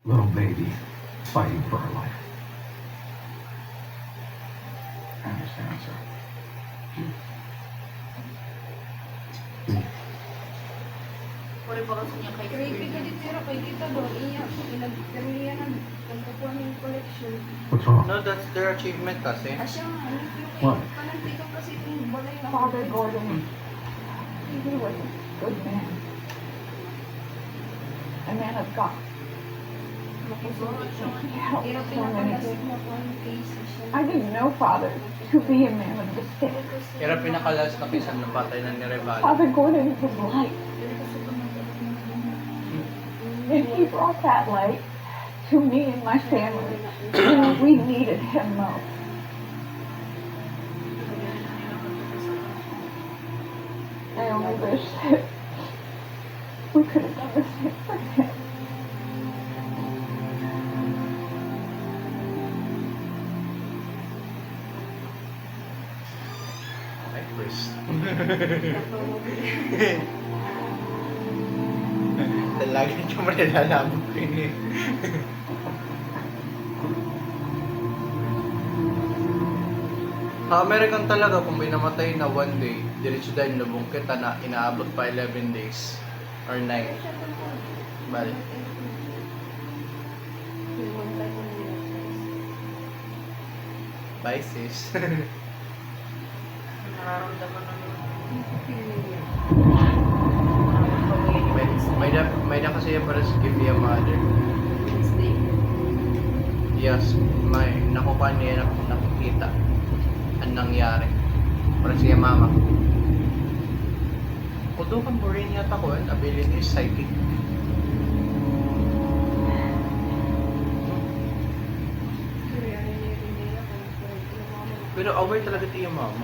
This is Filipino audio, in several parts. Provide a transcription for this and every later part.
little baby fighting for her life. I understand, sir. Puri pa kasi niya kay Creepy ka dito pero kay kita doon iya. Pero iya na nagkakuha ng collection. What's wrong? No, that's their achievement kasi. Asya nga, ano yung What? panantika kasi yung balay na Father Gordon, he was a good man. A man of God. He helped Hirap so many pinakalasik people. mo po ang case siya. I didn't know Father to be a man of the stick. Kaya pinakalas na pisan ng patay na ni Revalo. Father Gordon was light, and he brought that light to me and my family when we needed him most. I only wish that we could have done the same for him. Ay, first. Lagi niyo mo nilalabog ko yun eh. American talaga kung may namatay na one day, diretso dahil lubong kita na inaabot pa 11 days or 9. Bali. Bye sis. nararamdaman na may na kasi yung para give me a mother. Wednesday. Yes, may nakuha niya nakikita ang nangyari. Para siya mama. Although kan rin yata ko, ang ability is psychic. Pero aware talaga ito yung mama.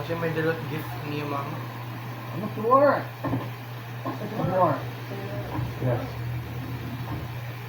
Kasi may dalot gift ni yung mama. Mr. Warren. Mr. Warren. Yes.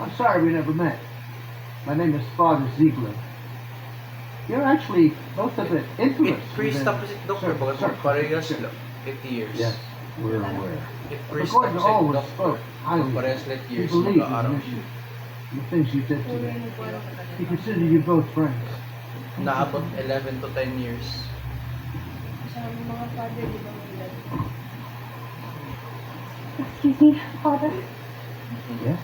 I'm sorry we never met. My name is Father Ziegler. You're actually both of it infamous. Priest tapos it doctor Sir, baga sir. parehas 8 years. Yes, we're aware. It priest According to tapos all it was doctor. spoke highly. Parehas 8 He years believed in the mag-aaral. mission. The things you did today. He considered you both friends. Naabot 11 to 10 years. Sa mga father, di ba may edad? Excuse me, Father. Yes?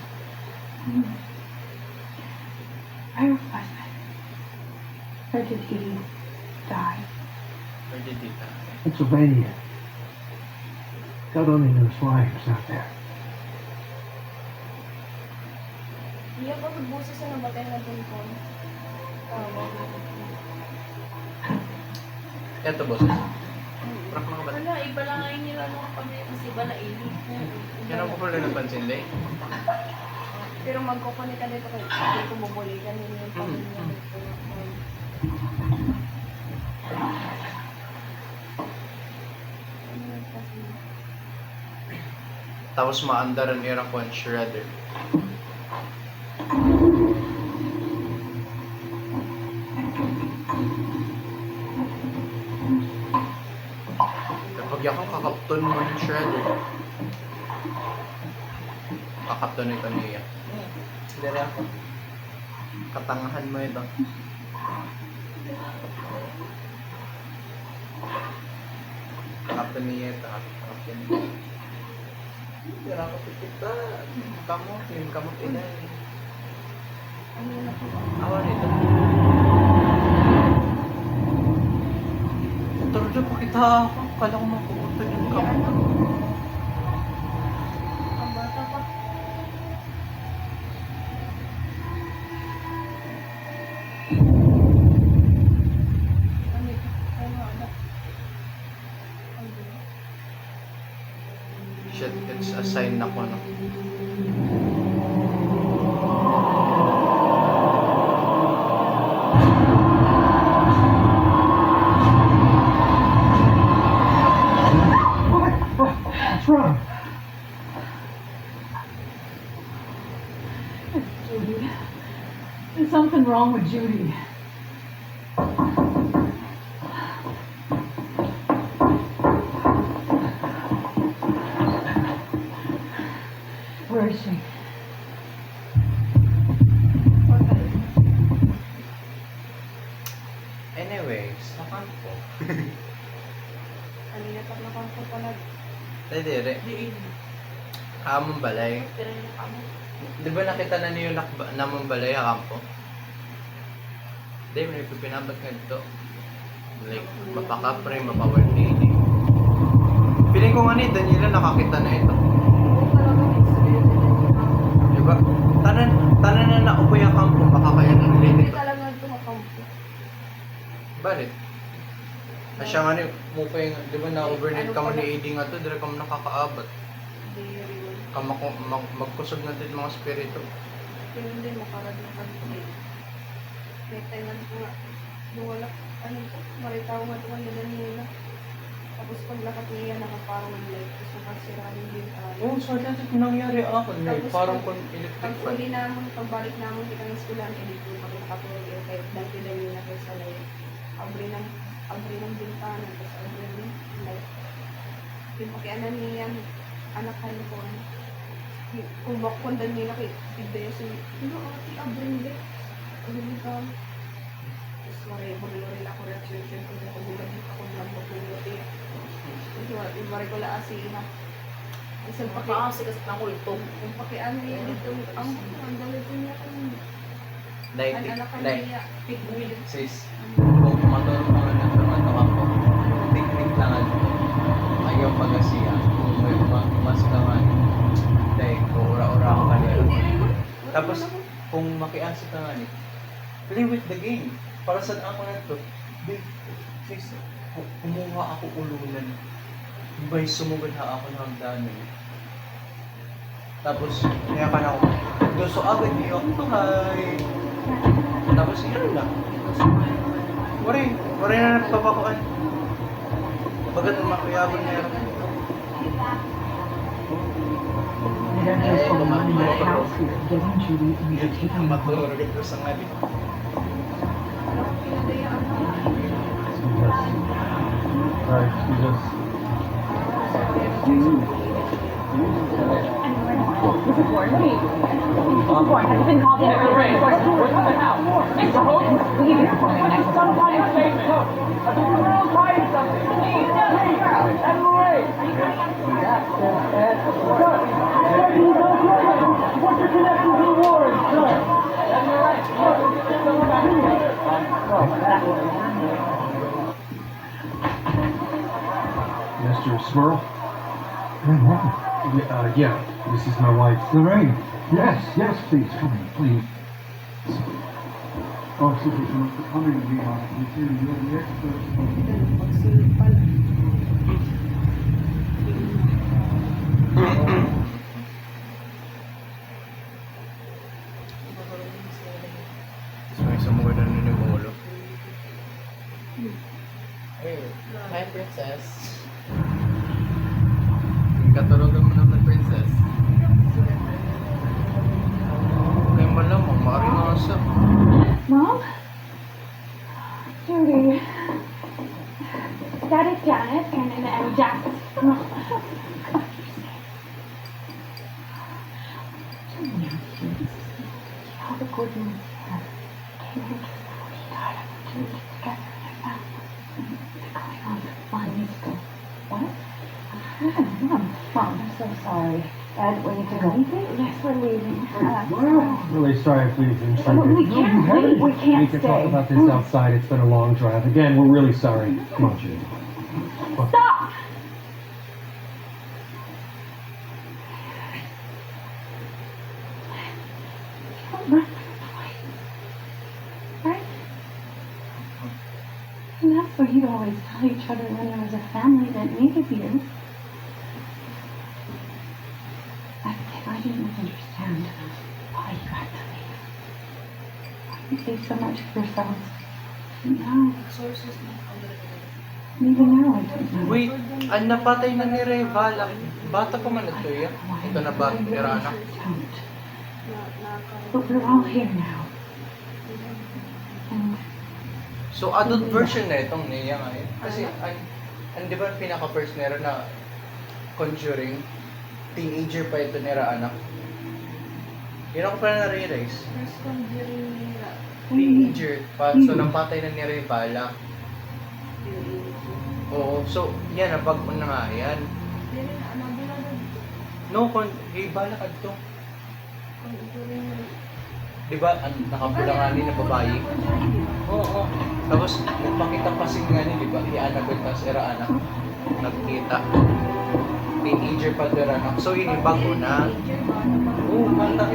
Where was I? Where did he die? Or did it Pennsylvania. God only knows why he was out there. Iya pa magbusa sa nabatay na tumpon. Eto boses. Prak mga bata. Wala, iba lang ay nila mga kami kasi bala ini. Yan ang ko lang napansin din. Pero magkukunin ka dito kay hindi ko bubulikan yun yung pamilya dito. Tapos maandar ang irang kwan shredder. Kapag ako kakapton mo ng shredder. Kakapton ito niya. Dere ako. Katangahan mo ito. Kakapton niya ito. Kakapton niya. Dere ako kita. Kamot. Yung kamot inay. Awan ito. Talaga pakita ako. Kala ko mapupunta yung kamot. Ang bata pa. Shit, it's a sign na ko no. What's wrong? Judy. There's something wrong with Judy. Where is she? Hamon balay. Pero yung kamo. Di ba nakita na niyo namang balay hakampo? Di, may pipinabat nga dito. Like, mapakapre, mapaward lady. Piling ko nga ni Daniela nakakita na ito. Oo, talaga may spirit na yun. Di ba? Tanan na naupo yung kampo, baka kaya nang Hindi lilit. talaga ito makampo. Bakit? Asya nga ni, mukha yung, di ba na-overnight ka mo ni AD nga to, dire ka mo nakakaabot. Very well. Magkusog na din mga spirito. Pero hindi makarad na kami. May time na ko nga. Nung wala, ano po, maritaw nga ito kanila nila. Tapos paglakad niya, nakaparang ng light. Tapos nakasiranin din. Oo, so dati nangyari ako, Tapos parang pag- kung electric Pag fan. uli namin, pagbalik namin kita ng eskwelahan, hindi ko kami nakatulog yun. Kahit dati lang yun na kayo sa light. Abri ng bintana, tapos abri ng light. Yung pakianan niya, anak kayo ko. Kung bakpundan niya na kay Pidbeso, ano, ati, abri ng light. Abri ng bintana. Tapos maray ako reaction ko na pagulat ako lang magulat eh. Yung maray ko lang asina. Isang Makaasi kasi ng kulto. Kung pakiano niya dito, ang galit niya kung Like, anak ka like, niya. sis, kung matulog ka nga ng mga ako, tik-tik lang ano, ayaw pag-asiya, kung may mas ka nga, like, ura-ura ka kanila. Tapos, kung makiasa ka nga ni, play with the game. Para saan ako na to? Big, sis, kumuha ako ulunan. Iba'y sumugod ha ako ng hagdanan. Tapos, kaya ka na ako, gusto agad niyo ako, hi! Tapos, yun lang. Waray na nagpapakuan. Bagat makuyabon na yun. There's a woman in the house who's getting Judy and you're taking the Matulog ito sa ngabi. Right, Jesus. This is Warren. This is Warren. Have you been called in? We're coming out. Mr. Holt, will you be performing next Mr. Swirl? Yeah, this is my wife. Lorraine? Yes, please, come in, please. Oh, super, so much for coming to me. You're the expert. Pagsulog pala. So, may sumugod na nun yung ulo. Hey, hi princess. Katulugan mo naman princess. Kaya malamang, maaaring Mom? Judy. That is Janet and Jack. All the good news here came in before he died. I want you to get together and I found they're going on for fun. Still. What? Mom, I'm so sorry. Ed, we need to go. Yes, we're leaving. Really sorry if we've Well, we intruded. can't leave. We We can't can stay. talk about this outside. It's been a long drive. Again, we're really sorry. Come on, Judy. Stop! Don't run right? And that's what you'd always tell each other when there was a family that needed you. I didn't understand why you had to leave. Why you gave so much of yourselves. No, Sources na. Ang galit. even now I don't know. Wait, ang napatay na ni Revala. Bata pa man ito yan. Ito na ba, ni Rana? Don't. But we're all here now. And So, adult version na itong niya ngayon. Kasi, ang di ba pinaka-first nila na Conjuring, teenager pa ito nila anak. Yun ako pala na-realize. First conjuring nila. Teenager pa. So, napatay na ni Revala. Oo. So, yan, napag-una nga yan. Hindi rin, nabula na. No, bala ka dito. Kung ito rin yung... Di ba, nakapula nga ni na babae? Oo. Tapos, nagpakita pa si nga ni, di ba? Ianabel tas era anak. Nagkita. Teenager pa dira anak. So, ini bago na. Oo, bata.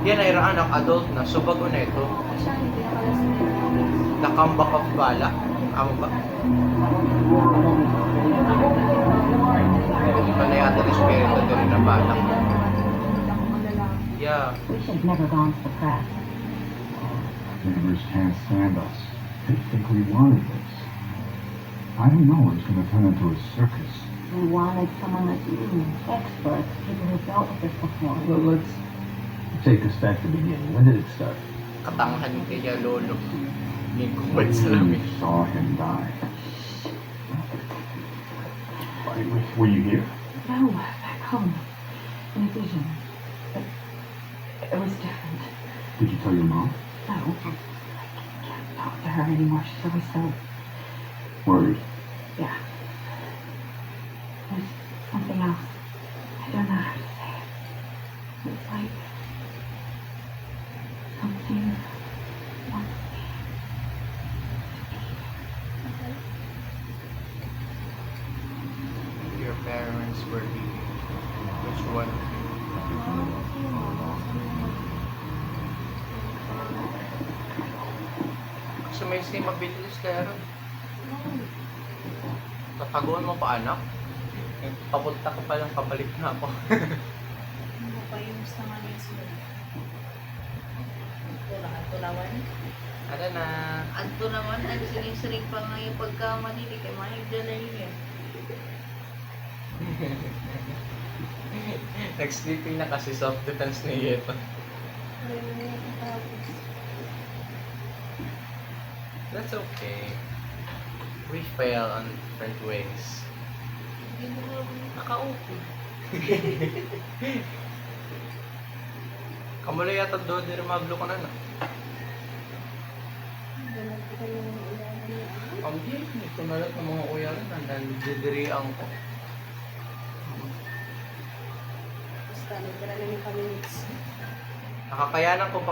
Yan na era anak, adult na. So, bago na ito. Siya, hindi nakalas na The comeback of bala. Amo ba? Hindi pa na yata ng spirito din na bala. Yeah. We should have never gone to the press. Neighbors can't stand us. They think we wanted this. I didn't know it was going to turn into a circus. We wanted someone like you, experts, people who've dealt with this before. Well, let's take this back to the beginning. When did it start? Katanghan kaya lolo. Yung kupad sa lamin. You saw him die. Were you here? No, back home. In a vision. But it was different. Did you tell your mom? No, I can't talk to her anymore. She's always so, Worried. yeah. There's something else. I don't know how to say it. It's like something wants me Your parents were leaving. Which one? Kasi may same abilities kaya ron. Tataguan mo pa anak. Papunta ka pa lang, pabalik na ako. Ano pa yung gusto nga niya sila? Ito naman. Ano na? Adto naman, ang sining-sining pa nga yung pagkamanili kay Mahigdala yun eh. Nag-sleeping na kasi self defense na yun. That's okay. We fail on different ways. Hindi mo nakaupo. Kamulo yata doon din mablo ko na na. Ang ito na lahat ng mga uyaran na nandidiriang ko. Basta, nagkara na yung kami mix. Nakakayanan ko pa